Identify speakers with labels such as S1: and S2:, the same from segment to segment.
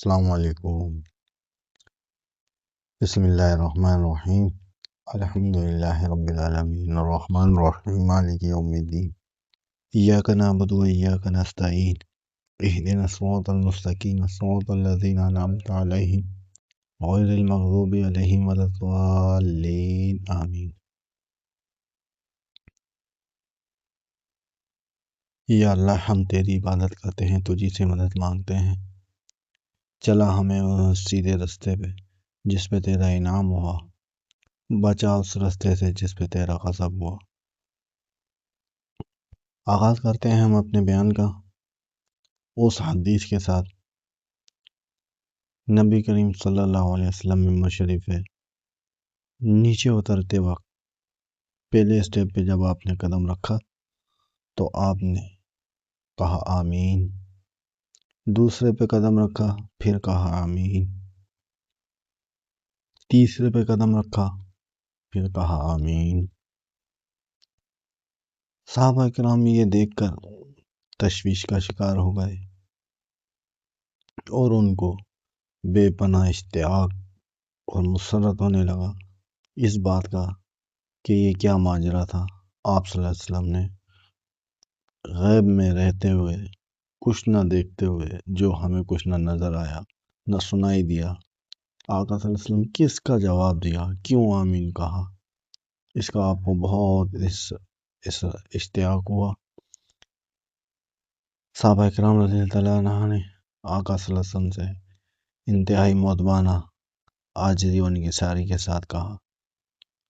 S1: السلام علیکم۔ بسم اللہ الرحمن الرحیم۔ الحمد للہ رب العالمین الرحمن الرحیم مالک یوم الدین، ایاک نعبد و ایاک نستعین، اہدنا الصراط المستقیم صراط الذین انعمت علیہم غیر المغضوب علیہم ولا الضالین آمین۔ یا اللہ، ہم تیری عبادت کرتے ہیں، تجھی سے مدد مانگتے ہیں، چلا ہمیں اس سیدھے رستے پہ جس پہ تیرا انعام ہوا، بچا اس رستے سے جس پہ تیرا غضب ہوا۔ آغاز کرتے ہیں ہم اپنے بیان کا اس حدیث کے ساتھ۔ نبی کریم صلی اللہ علیہ وسلم ممبر شریف ہے، نیچے اترتے وقت پہلے سٹیپ پہ جب آپ نے قدم رکھا تو آپ نے کہا آمین، دوسرے پہ قدم رکھا پھر کہا آمین، تیسرے پہ قدم رکھا پھر کہا آمین۔ صحابہ کرام یہ دیکھ کر تشویش کا شکار ہو گئے اور ان کو بے پناہ اشتیاق اور مسرت ہونے لگا اس بات کا کہ یہ کیا ماجرا تھا۔ آپ صلی اللہ علیہ وسلم نے غیب میں رہتے ہوئے، کچھ نہ دیکھتے ہوئے، جو ہمیں کچھ نہ نظر آیا نہ سنائی دیا، آقا صلی اللہ علیہ وسلم کس کا جواب دیا، کیوں آمین کہا، اس کا آپ کو بہت اشتیاق ہوا۔ صحابہ کرام رضی اللہ تعالیٰ عنہ نے آقا صلی اللہ علیہ وسلم سے انتہائی مؤدبانہ عاجزی و انکساری کے ساتھ کہا،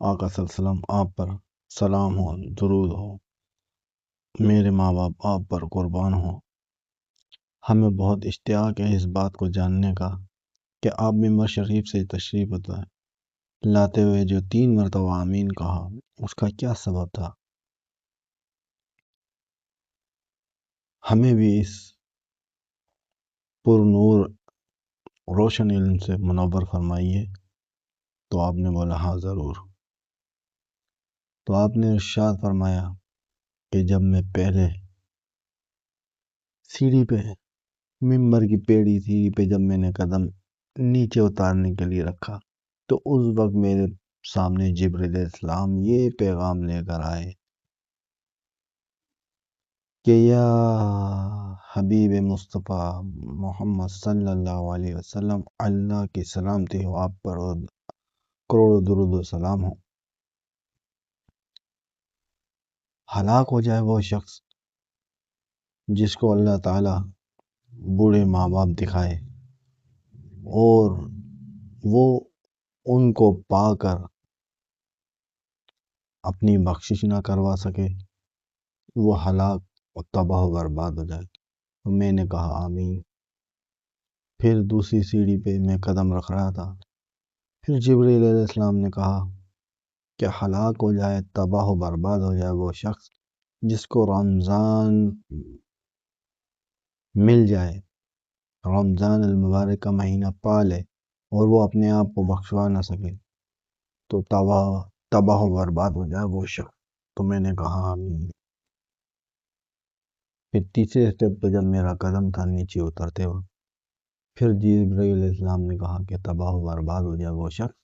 S1: آقا صلی اللہ علیہ وسلم آپ پر سلام ہو، درود ہو، میرے ماں باپ آپ پر قربان ہو۔ ہمیں بہت اشتیاق ہے اس بات کو جاننے کا کہ آپ ممبر شریف سے تشریف لاتے ہوئے جو 3 مرتبہ آمین کہا، اس کا کیا سبب تھا۔ ہمیں بھی اس پر نور روشن علم سے منور فرمائیے۔ تو آپ نے بولا ہاں ضرور۔ تو آپ نے ارشاد فرمایا کہ جب میں پہلے سیڑھی پہ، ممبر کی پیڑھی سیڑھی پہ جب میں نے قدم نیچے اتارنے کے لیے رکھا تو اس وقت میرے سامنے جبرائیل علیہ السلام یہ پیغام لے کر آئے کہ یا حبیب مصطفیٰ محمد صلی اللہ علیہ وسلم، اللہ کی سلامتی ہو آپ پر اور کروڑوں درود و سلام ہو۔ ہلاک ہو جائے وہ شخص جس کو اللہ تعالیٰ بوڑھے ماں باپ دکھائے اور وہ ان کو پا کر اپنی بخشش نہ کروا سکے، وہ ہلاک اور تباہ و برباد ہو جائے۔ تو میں نے کہا آمین۔ پھر دوسری سیڑھی پہ میں قدم رکھ رہا تھا، پھر جبرائیل علیہ السلام نے کہا کہ ہلاک ہو جائے، تباہ و برباد ہو جائے وہ شخص جس کو رمضان مل جائے، رمضان المبارک کا مہینہ پالے اور وہ اپنے آپ کو بخشوا نہ سکے، تو تباہ و برباد ہو جائے وہ شخص۔ تو میں نے کہا آمین۔ پھر تیسرے سٹیپ پہ جب میرا قدم تھا نیچے اترتے وقت، پھر جبرائیل علیہ السلام نے کہا کہ تباہ و برباد ہو جائے وہ شخص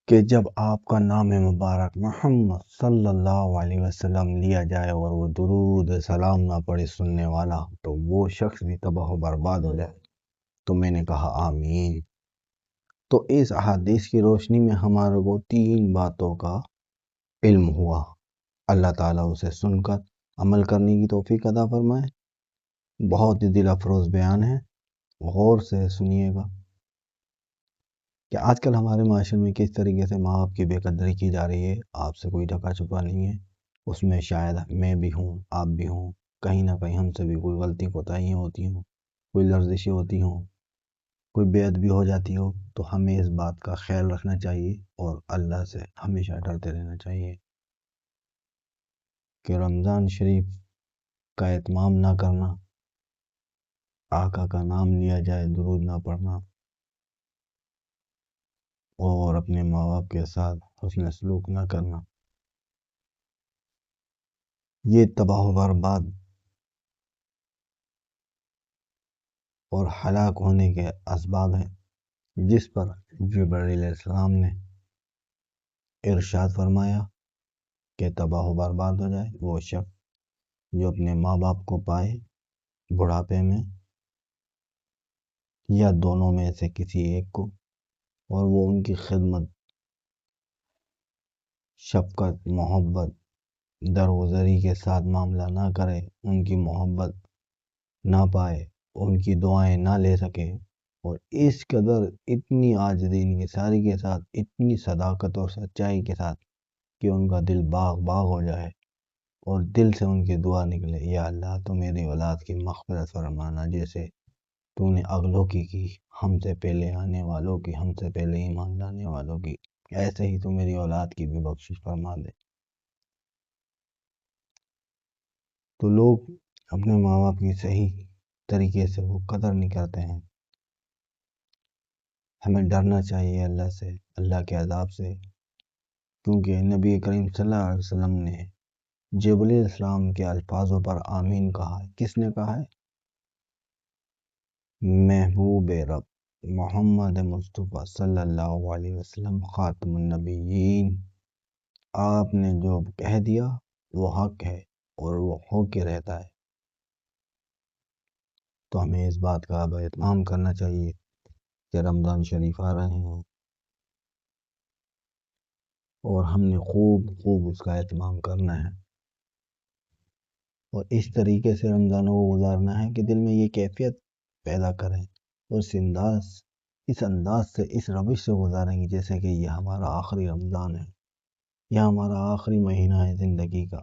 S1: کہ جب آپ کا نام مبارک محمد صلی اللہ علیہ وسلم لیا جائے اور وہ درود سلام نہ پڑے سننے والا، تو وہ شخص بھی تباہ و برباد ہو جائے۔ تو میں نے کہا آمین۔ تو اس احادیث کی روشنی میں ہمارے کو 3 باتوں کا علم ہوا۔ اللہ تعالیٰ اسے سن کر عمل کرنے کی توفیق عطا فرمائے۔ بہت ہی دل افروز بیان ہے، غور سے سنیے گا کہ آج کل ہمارے معاشرے میں کس طریقے سے ماں باپ کی بے قدری کی جا رہی ہے۔ آپ سے کوئی ڈھکا چھپا نہیں ہے، اس میں شاید میں بھی ہوں، آپ بھی ہوں، کہیں نہ کہیں ہم سے بھی کوئی غلطی کوتاہیاں ہوتی ہوں، کوئی لرزشیں ہوتی ہوں، کوئی بے ادبی ہو جاتی ہو، تو ہمیں اس بات کا خیال رکھنا چاہیے اور اللہ سے ہمیشہ ڈرتے رہنا چاہیے کہ رمضان شریف کا اہتمام نہ کرنا، آقا کا نام لیا جائے درود نہ پڑھنا، اور اپنے ماں باپ کے ساتھ حسن سلوک نہ کرنا، یہ تباہ و برباد اور ہلاک ہونے کے اسباب ہیں، جس پر جبرائیل علیہ السلام نے ارشاد فرمایا کہ تباہ و برباد ہو جائے وہ شخص جو اپنے ماں باپ کو پائے بڑھاپے میں یا دونوں میں سے کسی ایک کو، اور وہ ان کی خدمت، شفقت، محبت، درگزری کے ساتھ معاملہ نہ کرے، ان کی محبت نہ پائے، ان کی دعائیں نہ لے سکے، اور اس قدر اتنی عاجزی انکساری کے ساتھ، اتنی صداقت اور سچائی کے ساتھ کہ ان کا دل باغ باغ ہو جائے اور دل سے ان کی دعا نکلے، یا اللہ تو میری اولاد کی مغفرت فرمانا، جیسے تو نے اگلوں کی ہم سے پہلے آنے والوں کی، ہم سے پہلے ایمان لانے والوں کی، ایسے ہی تو میری اولاد کی بھی بخشش فرما دے۔ تو لوگ اپنے ماں باپ کی صحیح طریقے سے وہ قدر نہیں کرتے ہیں۔ ہمیں ڈرنا چاہیے اللہ سے، اللہ کے عذاب سے، کیونکہ نبی کریم صلی اللہ علیہ وسلم نے جبرائیل علیہ السلام کے الفاظوں پر آمین کہا ہے۔ کس نے کہا ہے؟ محبوب رب محمد مصطفیٰ صلی اللہ علیہ وسلم خاتم النبیین، آپ نے جو کہہ دیا وہ حق ہے اور وہ ہو کے رہتا ہے۔ تو ہمیں اس بات کا اہتمام کرنا چاہیے کہ رمضان شریف آ رہے ہیں اور ہم نے خوب اس کا اہتمام کرنا ہے، اور اس طریقے سے رمضانوں کو گزارنا ہے کہ دل میں یہ کیفیت پیدا کریں، اور اس انداز سے، اس روش سے گزاریں گے جیسے کہ یہ ہمارا آخری رمضان ہے، یہ ہمارا آخری مہینہ ہے زندگی کا،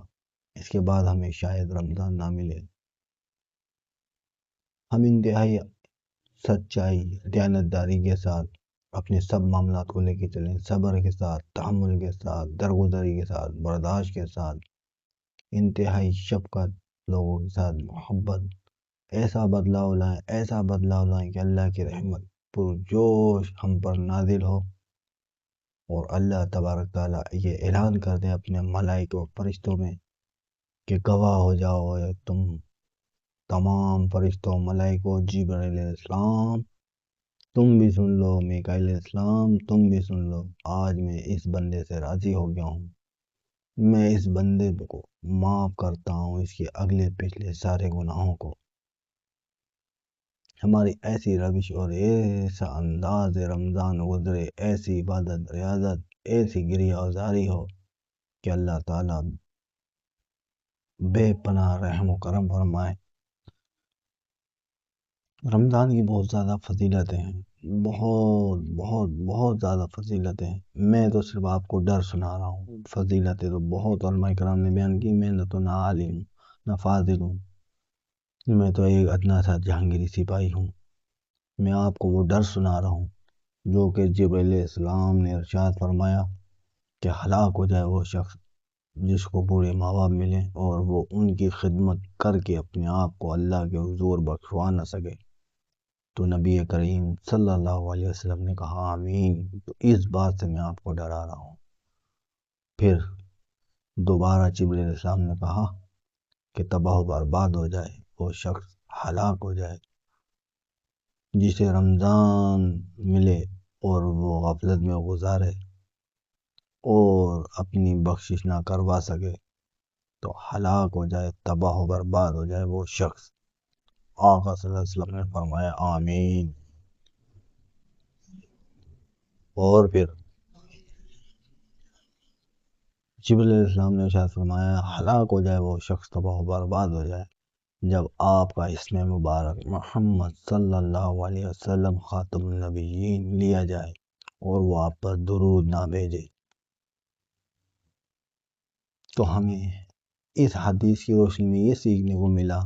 S1: اس کے بعد ہمیں شاید رمضان نہ ملے۔ ہم انتہائی سچائی، دیانتداری کے ساتھ اپنے سب معاملات کو لے کے چلیں، صبر کے ساتھ، تحمل کے ساتھ، درگزری کے ساتھ، برداشت کے ساتھ، انتہائی شفقت، لوگوں کے ساتھ محبت، ایسا بدلاؤ لائیں کہ اللہ کی رحمت پرجوش ہم پر نازل ہو، اور اللہ تبارک تعالیٰ یہ اعلان کر دے اپنے ملائکہ و فرشتوں میں کہ گواہ ہو جاؤ تم تمام فرشتوں، ملائکہ، جبرائیل علیہ السلام تم بھی سن لو، میکائیل علیہ السلام تم بھی سن لو، آج میں اس بندے سے راضی ہو گیا ہوں، میں اس بندے کو معاف کرتا ہوں اس کے اگلے پچھلے سارے گناہوں کو۔ ہماری ایسی روش اور ایسا انداز رمضان گزرے، ایسی عبادت ریاضت، ایسی گریہ ازاری ہو کہ اللہ تعالیٰ بے پناہ رحم و کرم فرمائے۔ رمضان کی بہت زیادہ فضیلتیں ہیں، بہت زیادہ فضیلتیں ہیں، میں تو صرف آپ کو ڈر سنا رہا ہوں، فضیلتیں تو بہت علماء کرام نے بیان کی، میں تو نہ عالم ہوں نہ فاضل ہوں، میں تو ایک ادنا سا جہانگیری سپاہی ہوں، میں آپ کو وہ ڈر سنا رہا ہوں جو کہ جبرائیل علیہ السلام نے ارشاد فرمایا کہ ہلاک ہو جائے وہ شخص جس کو بوڑھے ماں باپ ملیں اور وہ ان کی خدمت کر کے اپنے آپ کو اللہ کے حضور بخشوا نہ سکے۔ تو نبی کریم صلی اللہ علیہ وسلم نے کہا آمین، تو اس بات سے میں آپ کو ڈرا رہا ہوں۔ پھر دوبارہ جبرائیل علیہ السلام نے کہا کہ تباہ و برباد ہو جائے وہ شخص، ہلاک ہو جائے جسے رمضان ملے اور وہ غفلت میں گزارے اور اپنی بخشش نہ کروا سکے، تو ہلاک ہو جائے، تباہ و برباد ہو جائے وہ شخص۔ آقا صلی اللہ علیہ وسلم نے فرمایا آمین۔ اور پھر جبرائیل علیہ السلام نے ارشاد فرمایا ہلاک ہو جائے وہ شخص، تباہ و برباد ہو جائے جب آپ کا اسم مبارک محمد صلی اللہ علیہ وسلم خاتم النبیین لیا جائے اور وہ آپ پر درود نہ بھیجے۔ تو ہمیں اس حدیث کی روشنی میں یہ سیکھنے کو ملا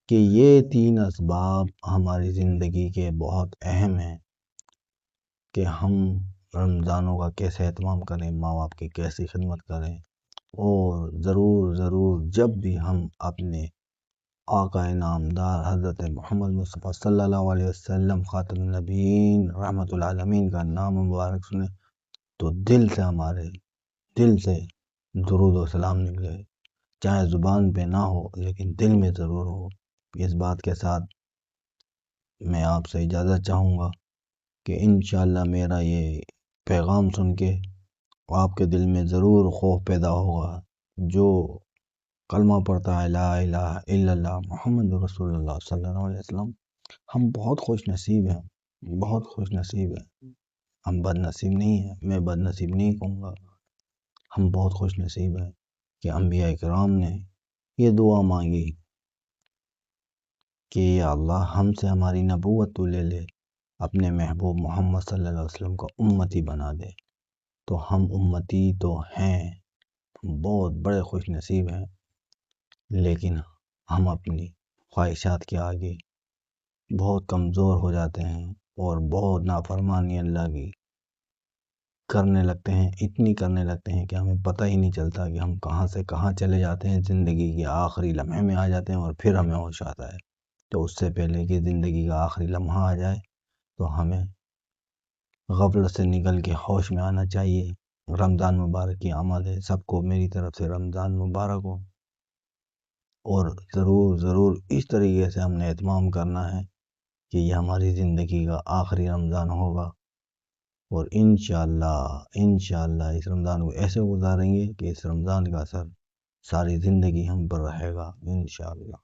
S1: کہ یہ تین اسباب ہماری زندگی کے بہت اہم ہیں کہ ہم رمضانوں کا کیسے اہتمام کریں، ماں باپ کی کیسی خدمت کریں، اور ضرور جب بھی ہم اپنے آقا نامدار حضرت محمد مصطفیٰ صلی اللہ علیہ وسلم خاتم النبیین رحمت العالمین کا نام مبارک سنیں تو ہمارے دل سے درود و سلام نکلے، چاہے زبان پہ نہ ہو لیکن دل میں ضرور ہو۔ اس بات کے ساتھ میں آپ سے اجازت چاہوں گا کہ انشاءاللہ میرا یہ پیغام سن کے آپ کے دل میں ضرور خوف پیدا ہوگا۔ جو کلمہ پڑھتا ہے لا الہ الا اللہ محمد رسول اللہ صلی اللہ علیہ وسلم، ہم بہت خوش نصیب ہیں، بہت خوش نصیب ہیں، ہم بد نصیب نہیں ہیں، میں بد نصیب نہیں کہوں گا، ہم بہت خوش نصیب ہیں کہ انبیاء کرام نے یہ دعا مانگی کہ یا اللہ ہم سے ہماری نبوت تو لے لے، اپنے محبوب محمد صلی اللہ علیہ وسلم کا امتی بنا دے۔ تو ہم امتی تو ہیں، بہت بڑے خوش نصیب ہیں، لیکن ہم اپنی خواہشات کے آگے بہت کمزور ہو جاتے ہیں اور بہت نافرمانی اللہ کی کرنے لگتے ہیں، اتنی کرنے لگتے ہیں کہ ہمیں پتہ ہی نہیں چلتا کہ ہم کہاں سے کہاں چلے جاتے ہیں، زندگی کے آخری لمحے میں آ جاتے ہیں اور پھر ہمیں ہوش آتا ہے۔ تو اس سے پہلے کہ زندگی کا آخری لمحہ آ جائے تو ہمیں غفلت سے نکل کے ہوش میں آنا چاہیے۔ رمضان مبارک کی آمد ہے، سب کو میری طرف سے رمضان مبارک ہو، اور ضرور ضرور اس طریقے سے ہم نے اہتمام کرنا ہے کہ یہ ہماری زندگی کا آخری رمضان ہوگا، اور انشاءاللہ اس رمضان کو ایسے گزاریں گے کہ اس رمضان کا اثر ساری زندگی ہم پر رہے گا انشاءاللہ۔